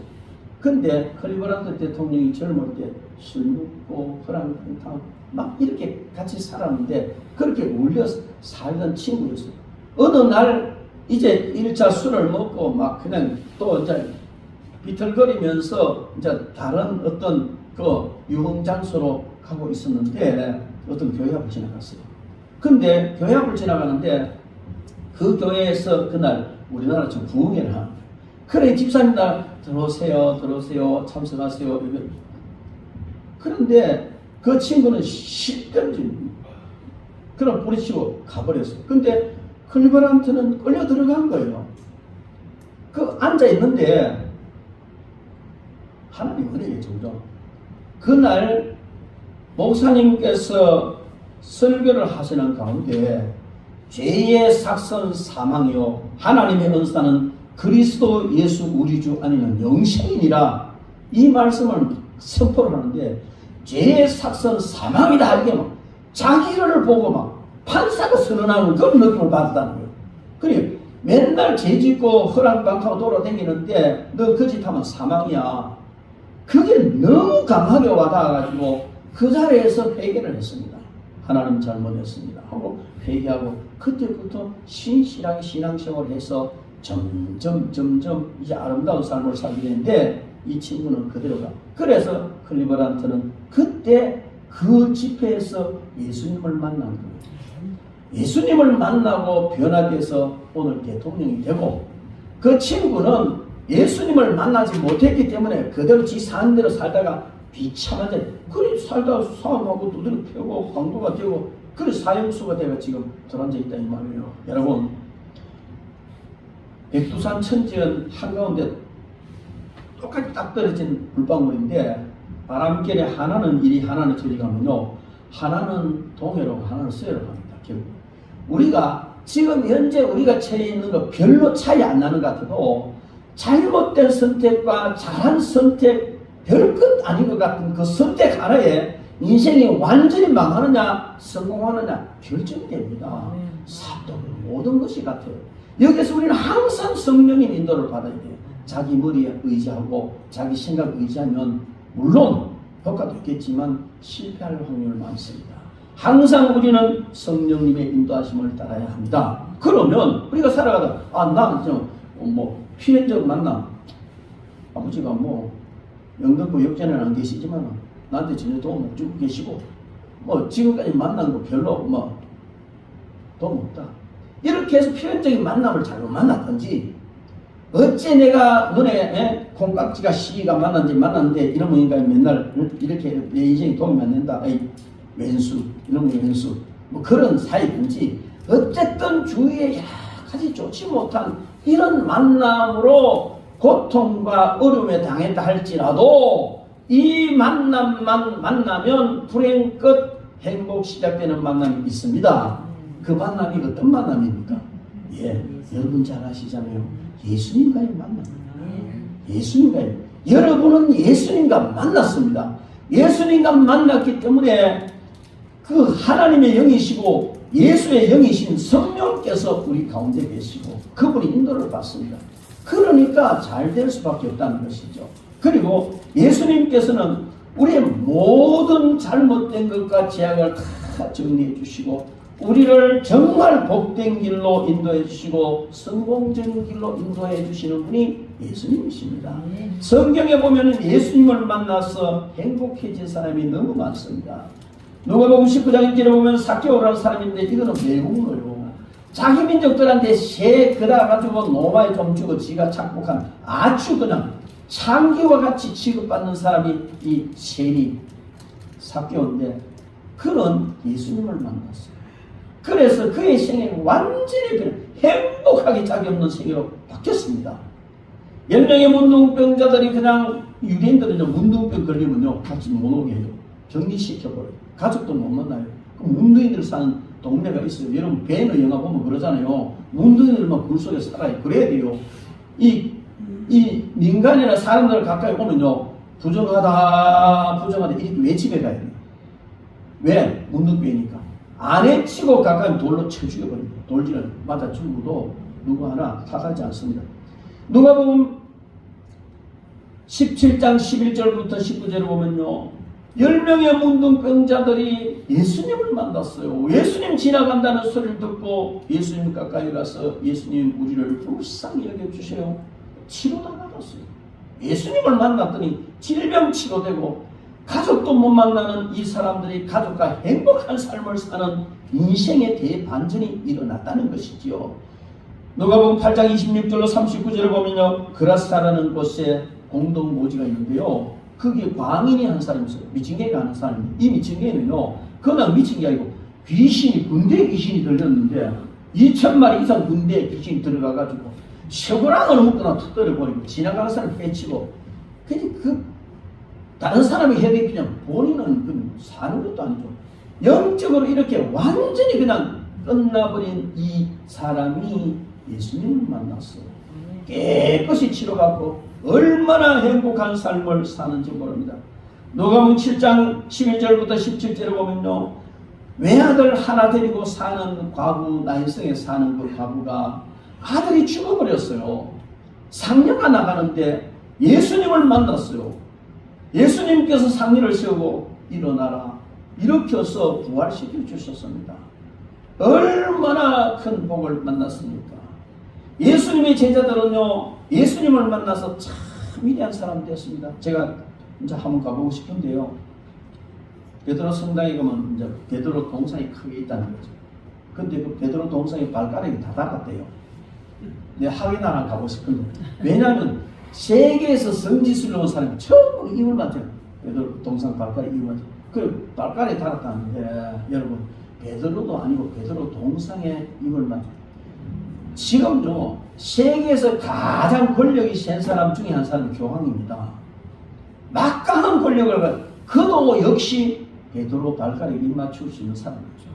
근데 클리브란트 대통령이 젊을 때 술 먹고 허랑방탕 막 이렇게 같이 살았는데 그렇게 어울려 살던 친구였어요. 어느 날 이제 1차 술을 먹고 막 그냥 또 이제 비틀거리면서 이제 다른 어떤 그 유흥 장소로 가고 있었는데 어떤 교회 앞을 지나갔어요. 근데 교회 앞을 지나가는데 그 교회에서 그날 우리나라처럼 부흥회를 하는 거예요. 그래 집사님들 들어오세요 참석하세요. 그런데 그 친구는 시끄럽지 그럼 뿌리치고 가버렸어요. 근데 클리브란트는 끌려 들어간 거예요. 그 앉아 있는데 하나님 은혜의 종종 그날 목사님께서 설교를 하시는 가운데 죄의 삭선 사망이요 하나님의 은사는 그리스도 예수 우리 주 아니면 영생이니라 이 말씀을 선포를 하는데 죄의 삭선 사망이다 이게 막 자기를 보고 막 판사가 선언하는 그런 느낌을 받았다는 거예요. 그래 맨날 죄 짓고 허랑방탕하고 돌아다니는데 너 그 짓 하면 사망이야. 그게 너무 강하게 와닿아가지고 그 자리에서 회개를 했습니다. 하나님 잘못했습니다 하고 회개하고 그때부터 신실하게 신앙생활을 해서 점점 이제 아름다운 삶을 살게 되는데 이 친구는 그대로가. 그래서 클리브란트는 그때 그 집회에서 예수님을 만난 거예요. 예수님을 만나고 변화돼서 오늘 대통령이 되고 그 친구는 예수님을 만나지 못했기 때문에 그대로 지 사는 대로 살다가 비참한데 그래 살다가 싸움하고 두드려 패고 광도가 되고 그래 사형수가 되가 지금 들어앉아 있다 이 말이에요. 여러분 백두산 천지연 한가운데 똑같이 딱 떨어진 물방울인데 바람결에 하나는 이리 하나는 저리 가면요 하나는 동해로 하나는 서해로 갑니다. 결국 우리가 지금 현재 우리가 처해 있는 거 별로 차이 안 나는 것 같아도 잘못된 선택과 잘한 선택 별것 아닌 것 같은 그 선택 하나에 인생이 완전히 망하느냐 성공하느냐 결정됩니다. 삽도 모든 것이 같아요. 여기서 우리는 항상 성령의 인도를 받아야 돼요. 자기 머리에 의지하고 자기 생각 의지하면 물론 효과도 있겠지만 실패할 확률이 많습니다. 항상 우리는 성령님의 인도하심을 따라야 합니다. 그러면 우리가 살아가다 나는 좀 뭐 필연적 만남 아버지가 뭐 영등포 역전에는 안 계시지만 나한테 전혀 도움 못 주고 계시고 뭐 지금까지 만난 거 별로 뭐 도움 없다. 이렇게 해서 필연적인 만남을 잘못 만났던지 어째 내가 너네 콩깍지가 시기가 만났는데 이러면 인가 맨날 이렇게 내 인생에 도움이 안 된다. 에이, 왼수 이런 거 왼수 뭐 그런 사이든지 어쨌든 주위에 여러 가지 좋지 못한 이런 만남으로 고통과 어려움에 당했다 할지라도 이 만남만 만나면 불행 끝 행복 시작되는 만남이 있습니다. 그 만남이 어떤 만남입니까? 여러분 잘 아시잖아요. 예수님과의 만남. 예수님과의 여러분은 예수님과 만났습니다. 예수님과 만났기 때문에 그 하나님의 영이시고 예수의 영이신 성령께서 우리 가운데 계시고 그분이 인도를 받습니다. 그러니까 잘 될 수밖에 없다는 것이죠. 그리고 예수님께서는 우리의 모든 잘못된 것과 죄악을 다 정리해 주시고 우리를 정말 복된 길로 인도해 주시고 성공적인 길로 인도해 주시는 분이 예수님이십니다. 성경에 보면 예수님을 만나서 행복해진 사람이 너무 많습니다. 누가복음 19장 1절에 보면 삭개오라는 사람인데 이거는 외국어요. 자기 민족들한테 새 그다가지고 노마에 좀 주고 지가 착복한 아주 그냥 창기와 같이 취급받는 사람이 이 세리 삭개오인데 그는 예수님을 만났어요. 그래서 그의 생애는 완전히 행복하게 짝이 없는 생애로 바뀌었습니다. 10명의 문둥병자들이 그냥 유대인들은 문둥병 걸리면요 같이 못 오게 해요. 격리시켜버려요. 가족도 못 만나요. 그럼 문둥이들 사는 동네가 있어요. 여러분 배너 영화 보면 그러잖아요. 문둥이들만 굴 속에 살아요. 그래야 돼요. 이 민간이나 사람들 가까이 오면요 부정하다 이렇게 외치게 가야 돼요. 왜? 문둥병이니까. 안에 치고 가까이 돌로 쳐 죽여버립니다. 돌질을 맞아 죽어도 누구 하나 탓하지 않습니다. 누가복음 17장 11절부터 19절을 보면요, 10명의 문둥병자들이 예수님을 만났어요. 예수님 지나간다는 소리를 듣고 예수님 가까이 가서 예수님 우리를 불쌍히 여겨주세요. 치료당하셨어요. 예수님을 만났더니 질병 치료되고 가족도 못 만나는 이 사람들이 가족과 행복한 삶을 사는 인생의 대반전이 일어났다는 것이지요. 누가복음 8장 26절로 39절을 보면요, 그라사라는 곳에 공동모지가 있는데요, 거기에 광인이 한 사람이 있어요. 미친개가 하는 사람이. 이 미친개는요, 그냥 미친 게 아니고 귀신이, 군대 귀신이 들렸는데 2,000마리 이상 군대 귀신이 들어가가지고 쇠고랑을 묶거나 터뜨려버리고 지나가는 사람 해치고, 그 다른 사람이 해야 그냥 본인은 그 사는 것도 아니죠. 영적으로 이렇게 완전히 그냥 끝나버린 이 사람이 예수님을 만났어요. 깨끗이 치료받고 얼마나 행복한 삶을 사는지 모릅니다. 누가복음 7장 11절부터 17절을 보면요, 외아들 하나 데리고 사는 과부, 나인성에 사는 그 과부가 아들이 죽어버렸어요. 상녀가 나가는데 예수님을 만났어요. 예수님께서 상의를 세우고 일어나라 이렇게 해서 부활시켜 주셨습니다. 얼마나 큰 복을 만났습니까? 예수님의 제자들은요, 예수님을 만나서 참 위대한 사람 되었습니다. 제가 이제 한번 가보고 싶은데요, 베드로 성당에 가면 이제 베드로 동상이 크게 있다는 거죠. 근데 그 베드로 동상에 발가락이 다 닿았대요. 내 확인하러 가고 싶은데, 왜냐하면 세계에서 성지순례 온 사람이 전부 입을 맞아요. 베드로 동상 발가락에 입을 맞아요. 그 발가락에 닿았다는데, 여러분, 베드로도 아니고 베드로 동상에 입을 맞아요. 지금요, 세계에서 가장 권력이 센 사람 중에 한 사람이 교황입니다. 막강한 권력을, 그도 역시 베드로 발가락에 입 맞출 수 있는 사람이죠.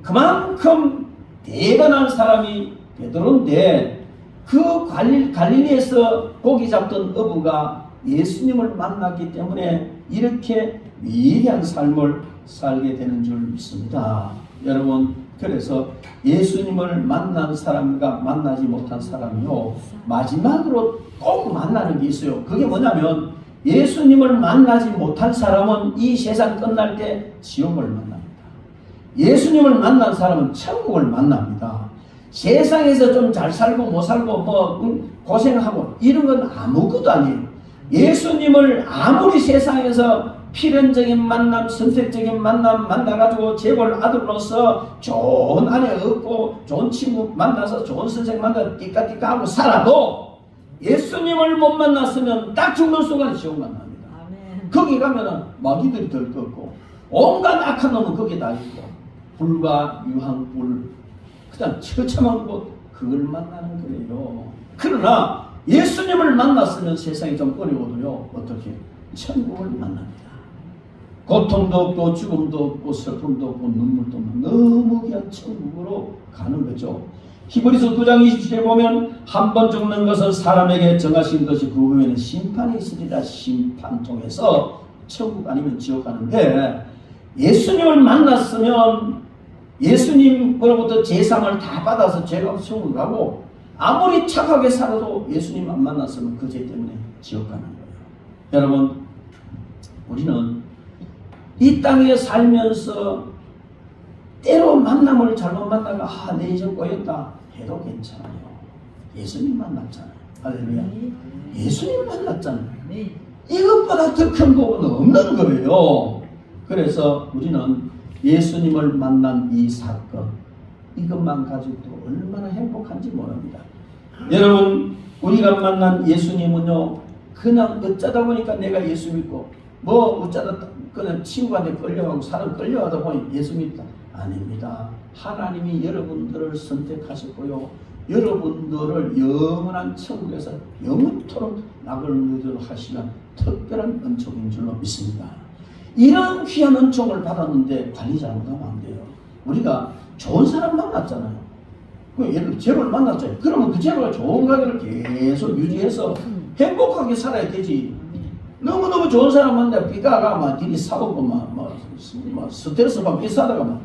그만큼 대단한 사람이 베드로인데, 그 갈릴리에서 고기 잡던 어부가 예수님을 만났기 때문에 이렇게 위대한 삶을 살게 되는 줄 믿습니다. 여러분, 그래서 예수님을 만난 사람과 만나지 못한 사람이요, 마지막으로 꼭 만나는 게 있어요. 그게 뭐냐면, 예수님을 만나지 못한 사람은 이 세상 끝날 때 지옥을 만납니다. 예수님을 만난 사람은 천국을 만납니다. 세상에서 좀 잘 살고 못 살고 고생하고 이런 건 아무것도 아니에요. 예수님을 아무리 세상에서 필연적인 만남, 선택적인 만남 만나가지고 재벌 아들로서 좋은 아내 얻고 좋은 친구 만나서 좋은 선생 만나서 띠까띠까하고 살아도 예수님을 못 만났으면 딱 죽는 순간에 지옥 만납니다. 아멘. 거기 가면은 마귀들이 들떴고 온갖 악한 놈은 거기에 다 있고 불과 유황불, 그냥 처참한 곳, 그걸 만나는 거예요. 그러나 예수님을 만났으면 세상이 좀 어려워도요, 어떻게? 천국을 만납니다. 고통도 없고 죽음도 없고 슬픔도 없고 눈물도 없고 너무 귀한 천국으로 가는 거죠. 히브리서 9장 27절에 보면 한 번 죽는 것은 사람에게 정하신 것이 그 후에는 심판이 있으리라. 심판 통해서 천국 아니면 지옥 가는데, 예수님을 만났으면 예수님으로부터 제상을 다 받아서 죄가 천국 가고, 아무리 착하게 살아도 예수님 안 만났으면 그 죄 때문에 지옥 가는 거예요. 여러분, 우리는 이 땅에 살면서 때로 만남을 잘못 만나가 내 인생 꼬였다 해도 괜찮아요. 예수님 만났잖아요. 할렐루야. 예수님 만났잖아요. 이것보다 더 큰 복은 없는 거예요. 그래서 우리는 예수님을 만난 이 사건, 이것만 가지고도 얼마나 행복한지 모릅니다. 여러분, 우리가 만난 예수님은요, 그냥 어쩌다 보니까 내가 예수 믿고 어쩌다 그냥 친구한테 끌려가고 사람 끌려가다 보니 예수 믿다. 아닙니다. 하나님이 여러분들을 선택하셨고요, 여러분들을 영원한 천국에서 영원토록 낙을 누리도록 하시는 특별한 은총인 줄로 믿습니다. 이런 귀한 은총을 받았는데 관리 잘못하면 안 돼요. 우리가 좋은 사람 만났잖아요. 예를 들어 재벌 만났잖아요. 그러면 그 재벌가 좋은 관계를 계속 유지해서 행복하게 살아야 되지. 너무너무 좋은 사람 만나 삐까가 막 뒤리 사고고 스트레스 받고 싸다가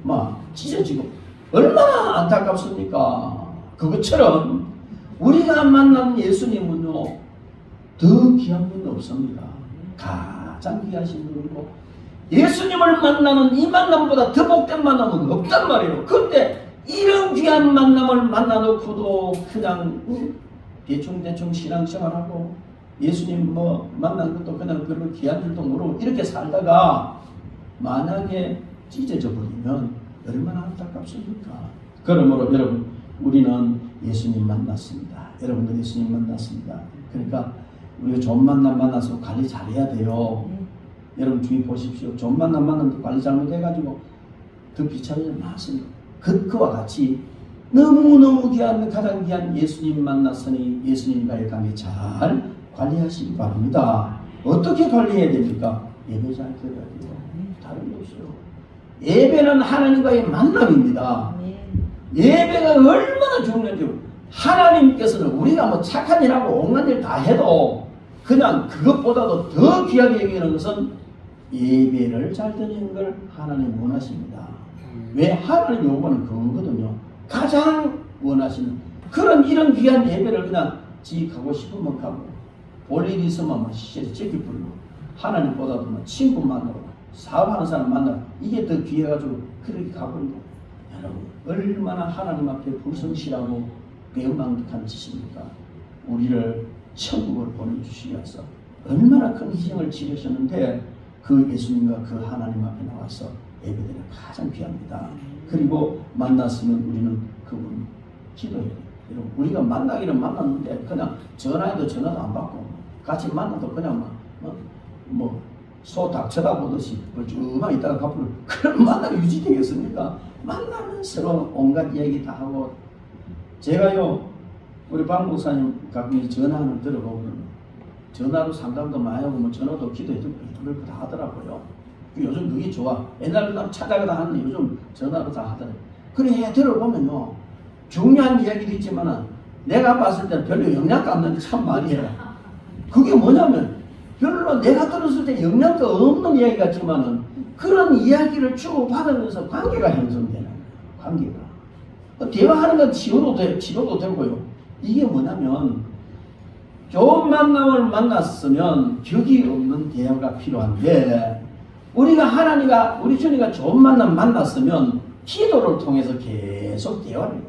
막 찢어지고 얼마나 안타깝습니까? 그것처럼 우리가 만난 예수님은요, 더 귀한 분은 없습니다. 가장 귀하신 분이고, 예수님을 만나는 이 만남보다 더 복된 만남은 없단 말이에요. 그런데 이런 귀한 만남을 만나놓고도 그냥 대충 신앙생활하고 예수님 뭐 만난 것도 그냥 별로 귀한 줄도 모르고 이렇게 살다가 만약에 찢어져 버리면 얼마나 안타깝습니까? 그러므로 여러분, 우리는 예수님 만났습니다. 여러분들 예수님 만났습니다. 그러니까 우리가 좋은 만남 만나서 관리 잘해야 돼요. 여러분 주의 보십시오. 좋은 만남 만났는데 관리 잘못해가지고 더 비참한 일 많습니다. 그와 같이 너무너무 귀한, 가장 귀한 예수님 만났으니 예수님과의 관계 잘 관리하시기 바랍니다. 어떻게 관리해야 됩니까? 예배 잘 드려야 돼요. 다른 거 없어요. 예배는 하나님과의 만남입니다. 예배가 얼마나 중요한지, 하나님께서는 우리가 뭐 착한 일하고 온갖 일 다 해도 그냥 그것보다도 더 귀하게 여기는 것은 예배를 잘 드리는 걸 하나님 원하십니다. 왜? 하나님 요구는 그거거든요. 가장 원하시는 그런 이런 귀한 예배를 그냥 지 가고 싶으면 가고, 볼 일이 있으면 뭐 시기 불러, 하나님보다도 뭐 친구 만나고 사업하는 사람 만나고, 이게 더 귀해가지고 그렇게 가고 있는 거예요. 여러분, 얼마나 하나님 앞에 불성실하고 배은망덕한 짓입니까? 우리를 천국을 보내주시기 위해서 얼마나 큰 희생을 치르셨는데, 그 예수님과 그 하나님 앞에 나와서 예배드리는 가장 귀합니다. 그리고 만났으면 우리는 그분 기도해야 돼요. 여러분, 우리가 만나기는 만났는데 그냥 전화해도 전화도 안 받고, 같이 만나도 그냥 소 닭 쳐다보듯이 뻘쭘하게 있다가 갚으면 그런 만남이 유지되겠습니까? 만나면 서로 온갖 얘기 다 하고. 제가요, 우리 박 목사님 가끔 전화는 들어보거든요. 전화로 상담도 많이 하고 뭐 전화도 기도해주고 그걸 다 하더라고요. 요즘 그게 좋아. 옛날에는 찾아가다 하는데 요즘 전화로 다 하더라고요. 그래 들어보면요, 중요한 이야기도 있지만은 내가 봤을 때는 별로 영향가 없는데 참 많이 해요. 그게 뭐냐면, 별로 내가 들었을 때 영향가 없는 이야기 같지만은 그런 이야기를 주고받으면서 관계가 형성되는 거예요. 관계가. 대화하는 건 치료도 되고요. 이게 뭐냐면, 좋은 만남을 만났으면 격이 없는 대화가 필요한데, 우리가 하나님과 우리 주님과 좋은 만남 만났으면 기도를 통해서 계속 대화를 해요.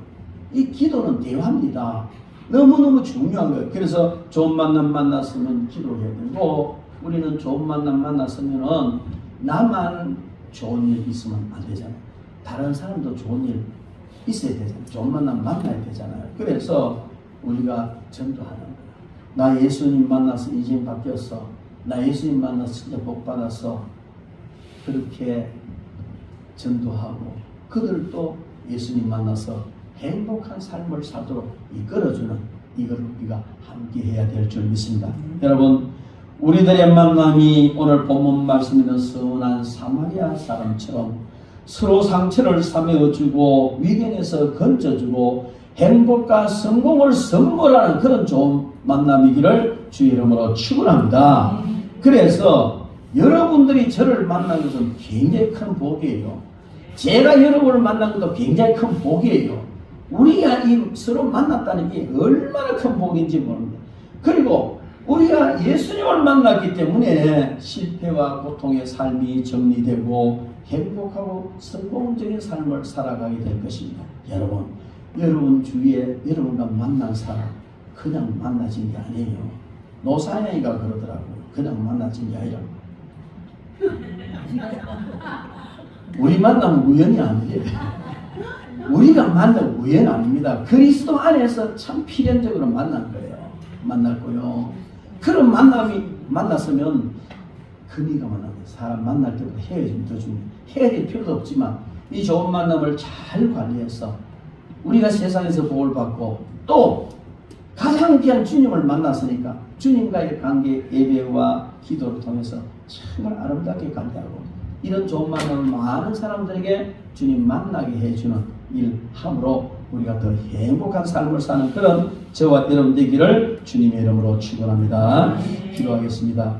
이 기도는 대화입니다. 너무너무 중요한 거예요. 그래서 좋은 만남 만났으면 기도해야 되고, 우리는 좋은 만남 만났으면 나만 좋은 일 있으면 안 되잖아요. 다른 사람도 좋은 일 있어야 되잖아요. 좋은 만남 만나야 되잖아요. 그래서 우리가 전도하는 거예요. 나 예수님 만나서 인생 바뀌었어. 나 예수님 만나서 진짜 복 받았어. 그렇게 전도하고, 그들도 예수님 만나서 행복한 삶을 살도록 이끌어주는, 이걸 우리가 함께 해야 될 줄 믿습니다. 여러분, 우리들의 만남이 오늘 본문 말씀 있는 선한 사마리아 사람처럼 서로 상처를 사메어주고 위경에서 건져주고 행복과 성공을 선물하는 그런 좋은 만남이기를 주의 이름으로 축원합니다. 그래서 여러분들이 저를 만난 것은 굉장히 큰 복이에요. 제가 여러분을 만난 것도 굉장히 큰 복이에요. 우리가 서로 만났다는 게 얼마나 큰 복인지 모릅니다. 그리고 우리가 예수님을 만났기 때문에 실패와 고통의 삶이 정리되고 행복하고 성공적인 삶을 살아가게 될 것입니다. 여러분 주위에 여러분과 만난 사람 그냥 만나진 게 아니에요. 노사연이가 그러더라고요. 그냥 만나진 게 아니라 우리 만나면 우연이 아니에요. 우리가 만난 우연 아닙니다. 그리스도 안에서 참 필연적으로 만난 거예요. 만났고요. 그런 만남이 만났으면 금이가 만나면 사람 만날 때보다 헤어지면 더 중요해요. 헤어질 필요도 없지만 이 좋은 만남을 잘 관리해서 우리가 세상에서 복을 받고 또 가장 귀한 주님을 만났으니까 주님과의 관계, 예배와 기도를 통해서 정말 아름답게 관리하고 이런 좋은 만남을 많은 사람들에게 주님 만나게 해주는 일 함으로 우리가 더 행복한 삶을 사는 그런 저와 여러분 되기를 주님의 이름으로 축원합니다. 기도하겠습니다.